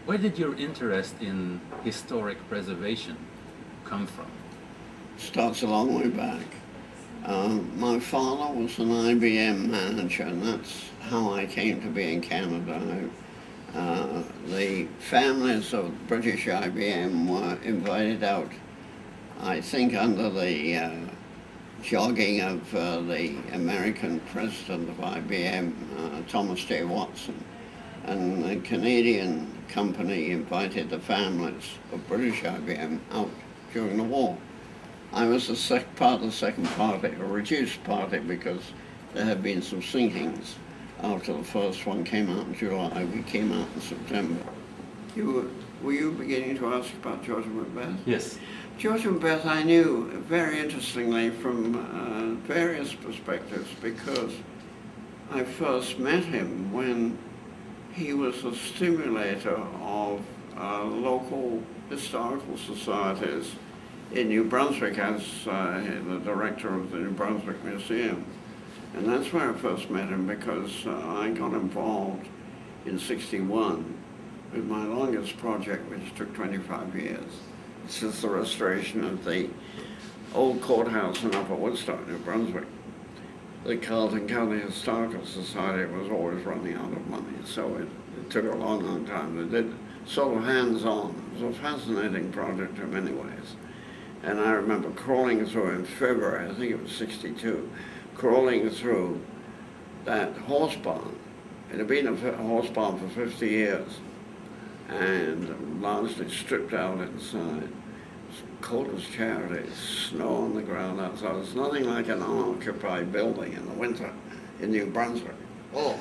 Where did your interest in historic preservation come from? Starts a long way back. My father was an IBM manager, and that's how I came to be in Canada. The families of British IBM were invited out, I think under the jogging of the American president of IBM, Thomas J. Watson, and the Canadian company invited the families of British IBM out during the war. I was part of the second party, a reduced party, because there had been some sinkings after the first one came out in July. We came out in September. Were you beginning to ask about George and Macbeth? Yes. George and Macbeth I knew, very interestingly, from various perspectives, because I first met him when he was a stimulator of local historical societies in New Brunswick as the director of the New Brunswick Museum. And that's where I first met him, because I got involved in '61 with my longest project, which took 25 years. This is the restoration of the old courthouse in Upper Woodstock, New Brunswick. The Carleton County Historical Society was always running out of money, so it took a long, long time. They did sort of hands-on. It was a fascinating project in many ways. And I remember crawling through in February, I think it was '62, crawling through that horse barn. It had been a horse barn for 50 years and largely stripped out inside. It's cold as charity, snow on the ground outside. It's nothing like an unoccupied building in the winter in New Brunswick. Oh,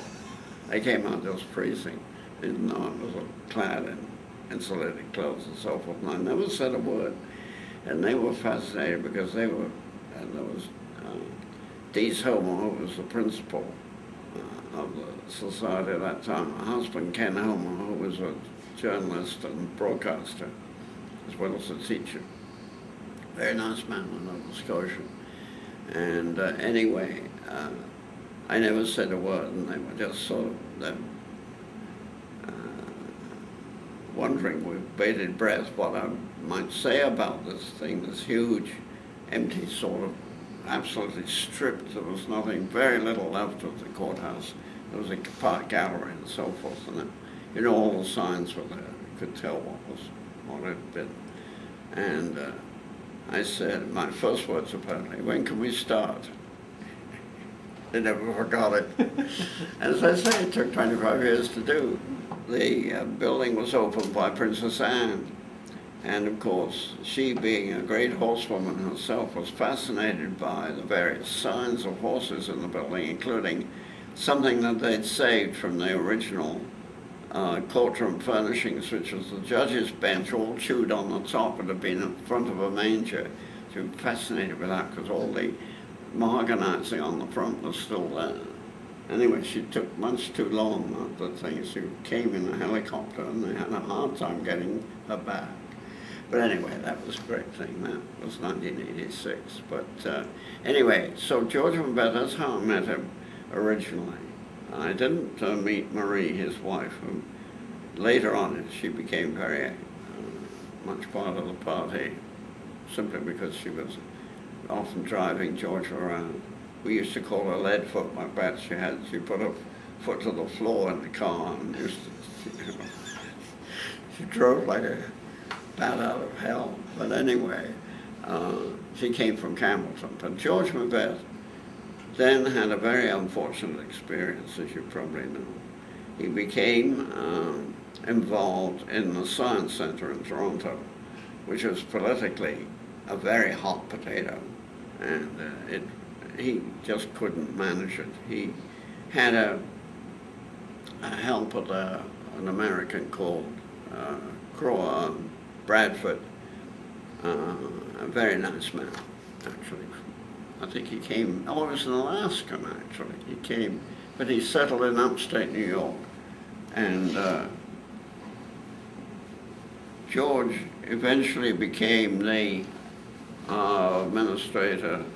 they came out just freezing. They didn't know I was clad in insulated clothes and so forth. And I never said a word. And they were fascinated because they were, and there was Dees Homer, who was the principal of the society at that time, her husband Ken Homer, who was a journalist and broadcaster, as well as a teacher. Very nice man in Nova Scotia. And anyway, I never said a word, and they were just sort of wondering with bated breath what I might say about this thing, this huge, empty sort of, absolutely stripped. There was nothing, very little left of the courthouse. There was a park gallery and so forth, and all the signs were there. You could tell what it had been. And I said, my first words apparently, when can we start? They never forgot it. And as I say, it took 25 years to do. The building was opened by Princess Anne. And of course, she, being a great horsewoman herself, was fascinated by the various signs of horses in the building, including something that they'd saved from the original courtroom furnishings, which was the judge's bench all chewed on the top. It had been in front of a manger. She was fascinated with that because all the mahoganizing on the front was still there. Anyway, she took much too long, the thing. She came in a helicopter and they had a hard time getting her back. But anyway, that was a great thing. That was 1986. But anyway, so George and Macbeth, that's how I met him originally. I didn't meet Marie, his wife, who later on she became very much part of the party, simply because she was often driving George around. We used to call her Leadfoot Macbeth. She put her foot to the floor in the car and used to, she drove like a bat out of hell. But anyway, she came from Campbellton. But George Macbeth then had a very unfortunate experience, as you probably know. He became involved in the Science Centre in Toronto, which was politically a very hot potato, and he just couldn't manage it. He had a help at an American called Bradford, a very nice man, actually. I think he came, he was an Alaskan, actually. He came, but he settled in upstate New York. And George eventually became the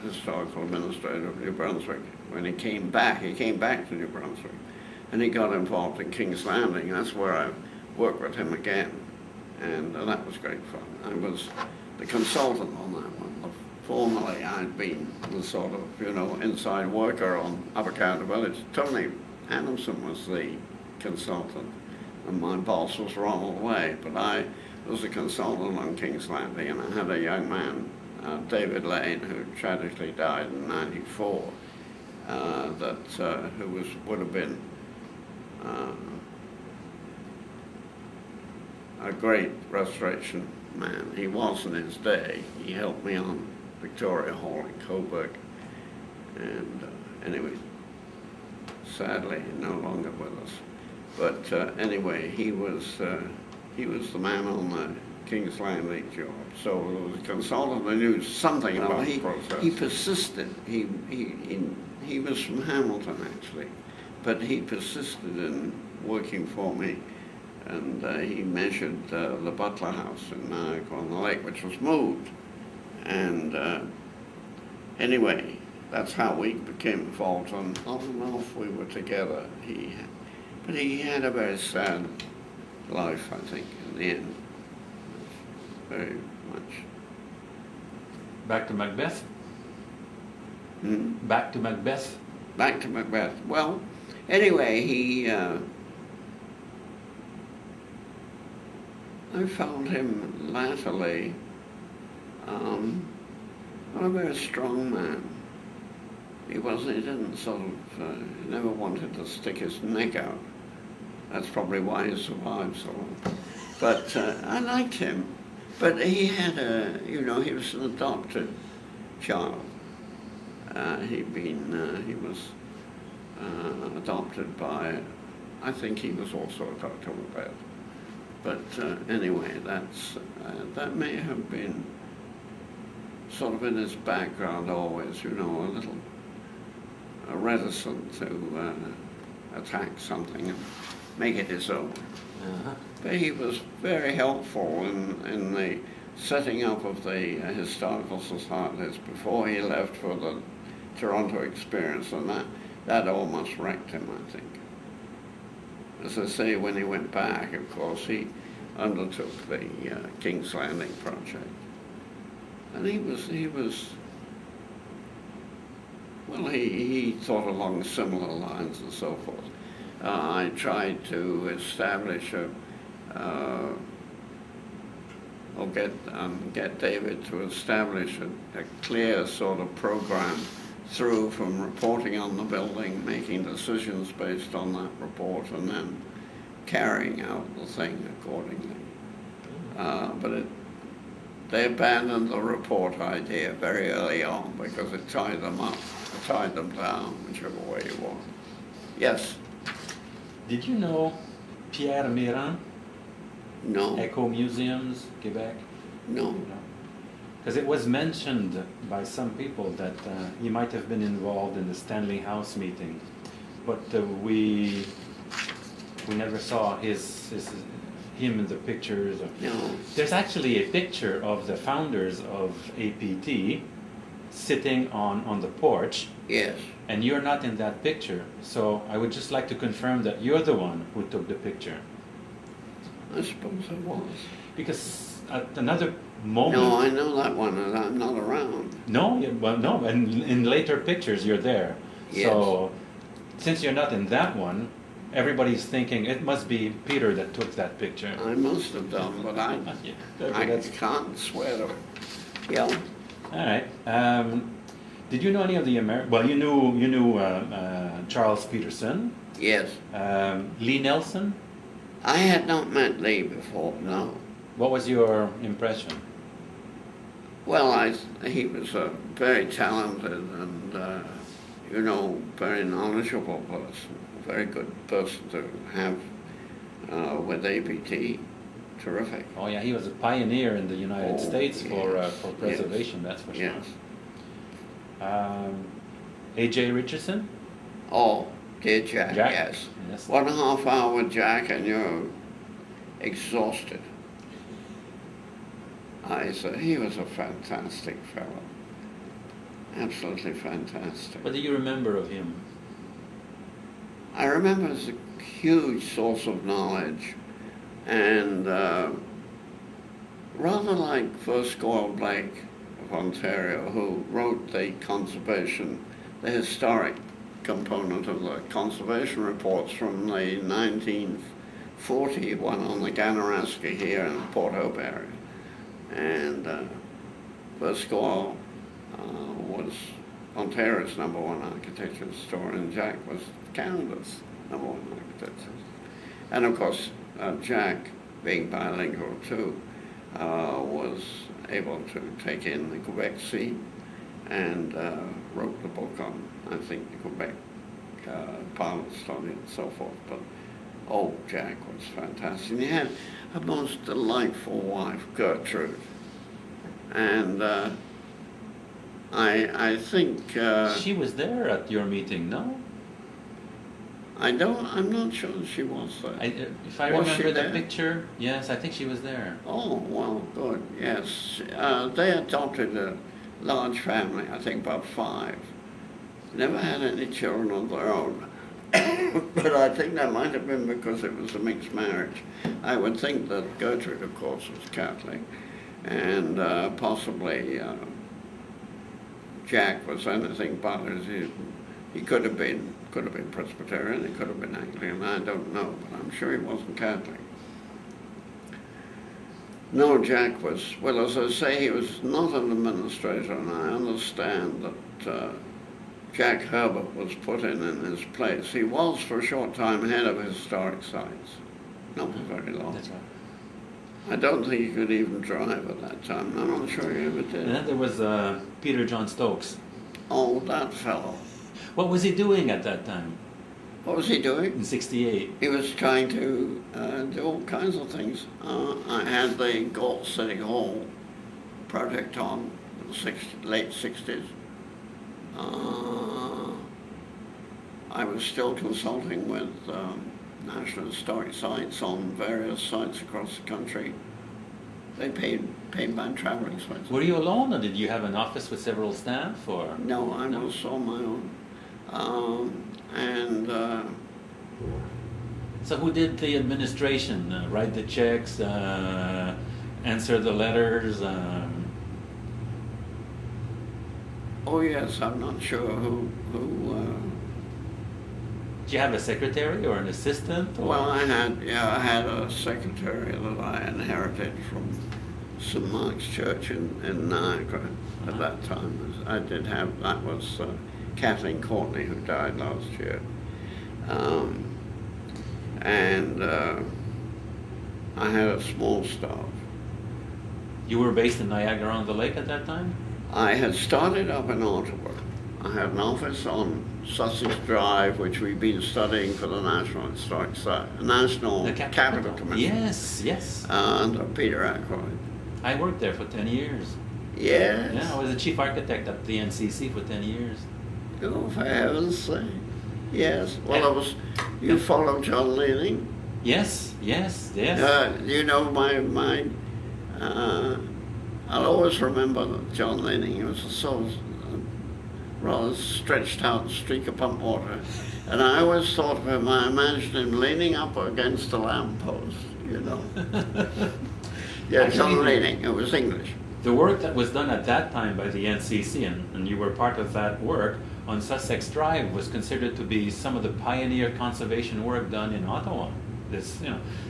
historical administrator of New Brunswick. When he came back to New Brunswick. And he got involved in King's Landing. That's where I work with him again, and that was great fun. I was the consultant on that one. Formerly, I'd been the sort of, inside worker on Upper County Village. Tony Adamson was the consultant, and my boss was Ronald Way, but I was a consultant on King's Landing, and I had a young man, David Lane, who tragically died in '94, who would have been a great restoration man. He was in his day. He helped me on Victoria Hall in Coburg, and anyway, sadly no longer with us. But anyway, he was the man on the King's Landing job. So there was a consultant who knew something about the process. He persisted. He was from Hamilton actually, but he persisted in working for me, and he measured the Butler House in Niagara-on-the-Lake, which was moved. And anyway, that's how we became involved, and on and off we were together. But he had a very sad life, I think, in the end. Very much. Back to Macbeth? Hmm? Back to Macbeth? Back to Macbeth. Well, anyway, I found him latterly not a very strong man. He didn't sort of, he never wanted to stick his neck out. That's probably why he survived so long. But I liked him. But he had he was an adopted child. He was adopted by, I think he was also a Dr. Macbeth. But anyway, that may have been sort of in his background always, a little reticent to attack something and make it his own. Uh-huh. But he was very helpful in the setting up of the historical societies before he left for the Toronto experience, and that almost wrecked him, I think. As I say, when he went back, of course, he undertook the King's Landing project. And he thought along similar lines and so forth. I tried to establish get David to establish a clear sort of program through from reporting on the building, making decisions based on that report, and then carrying out the thing accordingly. But they abandoned the report idea very early on because it tied them up, it tied them down, whichever way you want. Yes? Did you know Pierre Méran? No. Echo Museums, Quebec? No. Because it was mentioned by some people that he might have been involved in the Stanley House meeting, but we never saw him in the pictures. No. There's actually a picture of the founders of APT sitting on the porch. Yes. And you're not in that picture, so I would just like to confirm that you're the one who took the picture. I suppose I was. Because at another moment... No, I know that one, and I'm not around. No, no, and in later pictures you're there. Yes. So, since you're not in that one, everybody's thinking it must be Peter that took that picture. I must have done, but I can't swear to it. Yeah. All right. Did you know any of the Well, you knew Charles Peterson. Yes. Lee Nelson. I had not met Lee before, no. What was your impression? Well, he was a very talented and, very knowledgeable person, a very good person to have with APT. Terrific. Oh yeah, he was a pioneer in the United States for preservation, that's for sure. Yes. A.J. Richardson? Oh, dear Jack, yes. 1.5 hour with Jack and you're exhausted. He was a fantastic fellow. Absolutely fantastic. What do you remember of him? I remember as a huge source of knowledge And rather like First Goyle Blake of Ontario, who wrote the historic component of the conservation reports from the 1940 one on the Ganaraska here in the Port Hope area. And First Goyle was Ontario's #1 architecture historian. Jack was Canada's #1 architecture. And of course, Jack, being bilingual too, was able to take in the Quebec scene and wrote the book on, I think, the Quebec parliament study and so forth. But Jack was fantastic. And he had a most delightful wife, Gertrude. And I think She was there at your meeting, no? I'm not sure that she was there. If I Was she remember the there? picture, yes, I think she was there. Oh, well, good, yes. They adopted a large family, I think about 5. Never had any children of their own. But I think that might have been because it was a mixed marriage. I would think that Gertrude, of course, was Catholic, and possibly Jack was anything but. He could have been Presbyterian, he could have been Anglican, I don't know, but I'm sure he wasn't Catholic. No, Jack was, well, as I say, he was not an administrator, and I understand that Jack Herbert was put in his place. He was, for a short time, head of historic sites, not for very long. That's right. I don't think he could even drive at that time. I'm not sure he ever did. And then there was Peter John Stokes. Oh, that fellow. What was he doing at that time? What was he doing? In '68. He was trying to do all kinds of things. I had the Galt City Hall project on in the late 60s. I was still consulting with National Historic Sites on various sites across the country. They paid by traveling expenses. Were you alone, or did you have an office with several staff, or? No, I was on my own. So who did the administration? Write the checks, answer the letters? Oh yes, I'm not sure who. Did you have a secretary or an assistant? Or? Well, I had a secretary that I inherited from St. Mark's Church in Niagara at that time. That was Kathleen Courtney, who died last year. I had a small staff. You were based in Niagara-on-the-Lake at that time? I had started up in Ottawa. I had an office on Sussex Drive, which we've been studying for the National Historic Site, National Capital Commission. Yes. Under Peter Ackroyd. I worked there for 10 years. Yes. Yeah, I was the chief architect at the NCC for 10 years. Oh, for heaven's sake. Yes. Well, you follow John Leaning? Yes. You know, I'll always remember that John Leaning. He was so rather stretched out streak of pump water. And I always thought of him, I imagined him leaning up against a lamppost, you know. Yeah, John Leaning, it was English. The work that was done at that time by the NCC, and you were part of that work, on Sussex Drive was considered to be some of the pioneer conservation work done in Ottawa.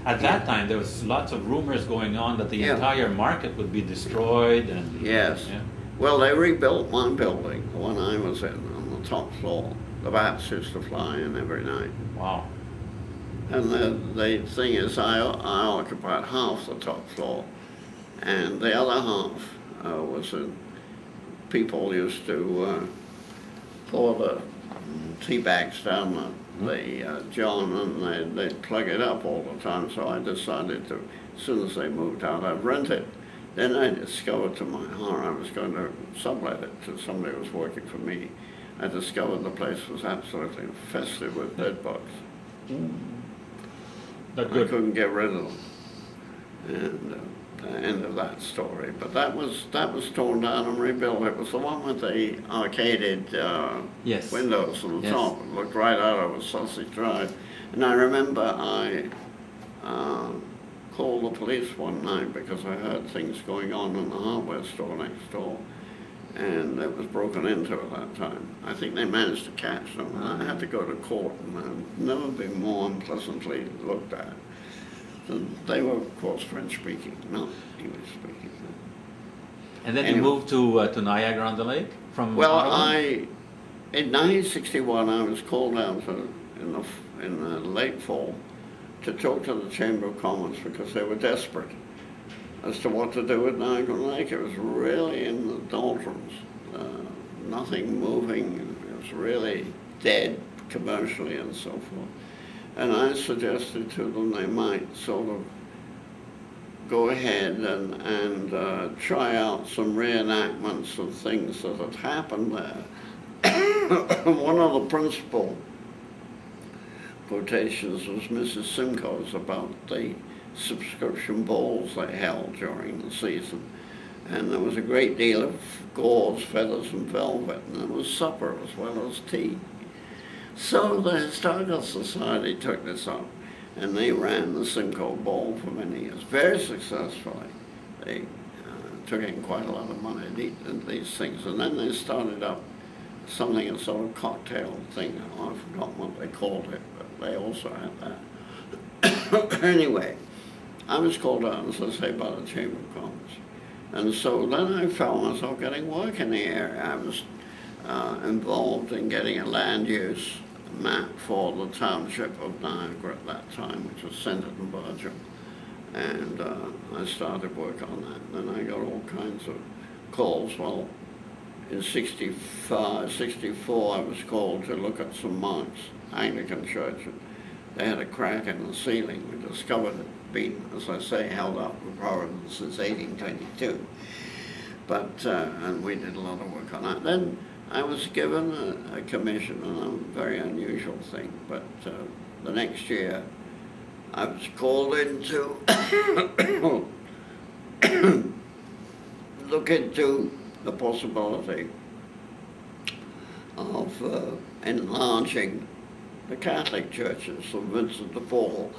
At that time there was lots of rumors going on that the entire market would be destroyed. And yes. Yeah. Well, they rebuilt one building, the one I was in, on the top floor. The bats used to fly in every night. Wow. And the thing is, I occupied half the top floor, and the other half was people used to pour the tea bags down the John, and they'd plug it up all the time. So I decided to, as soon as they moved out, I'd rent it. Then I discovered, to my horror, I was going to sublet it to somebody who was working for me. I discovered the place was absolutely infested with bed bugs. Not good. I couldn't get rid of them. And the end of that story. But that was torn down and rebuilt. It was the one with the arcaded windows on the top. It looked right out over Sussex Drive. And I remember I called the police one night because I heard things going on in the hardware store next door, and it was broken into at that time. I think they managed to catch them, and I had to go to court, and I've never been more unpleasantly looked at. And they were, of course, French-speaking, not English-speaking. And then Anyway. you moved to Niagara-on-the-Lake from Well, Ottawa? in 1961, I was called out in the late fall to talk to the Chamber of Commerce because they were desperate as to what to do with Niagara Lake. It was really in the doldrums, nothing moving. It was really dead commercially and so forth. And I suggested to them they might sort of go ahead and try out some reenactments of things that had happened there. One of the principal quotations was Mrs. Simcoe's about the subscription balls they held during the season. And there was a great deal of gauze, feathers, and velvet, and there was supper as well as tea. So the Historical Society took this up, and they ran the Simcoe Ball for many years, very successfully. They took in quite a lot of money in these things, and then they started up something, a sort of cocktail thing. Oh, I've forgotten what they called it, but they also had that. Anyway, I was called out, as I say, by the Chamber of Commerce. And so then I found myself getting work in the area. I was involved in getting a land use map for the township of Niagara at that time, which was centered in Belgium. And I started work on that. Then I got all kinds of calls. Well, in 65, 64, I was called to look at some monks, Anglican church. And they had a crack in the ceiling. We discovered it been, as I say, held up in Providence since 1822. But, and we did a lot of work on that. Then I was given a commission, and a very unusual thing, but the next year I was called in to look into the possibility of enlarging the Catholic churches, St. Vincent de Paul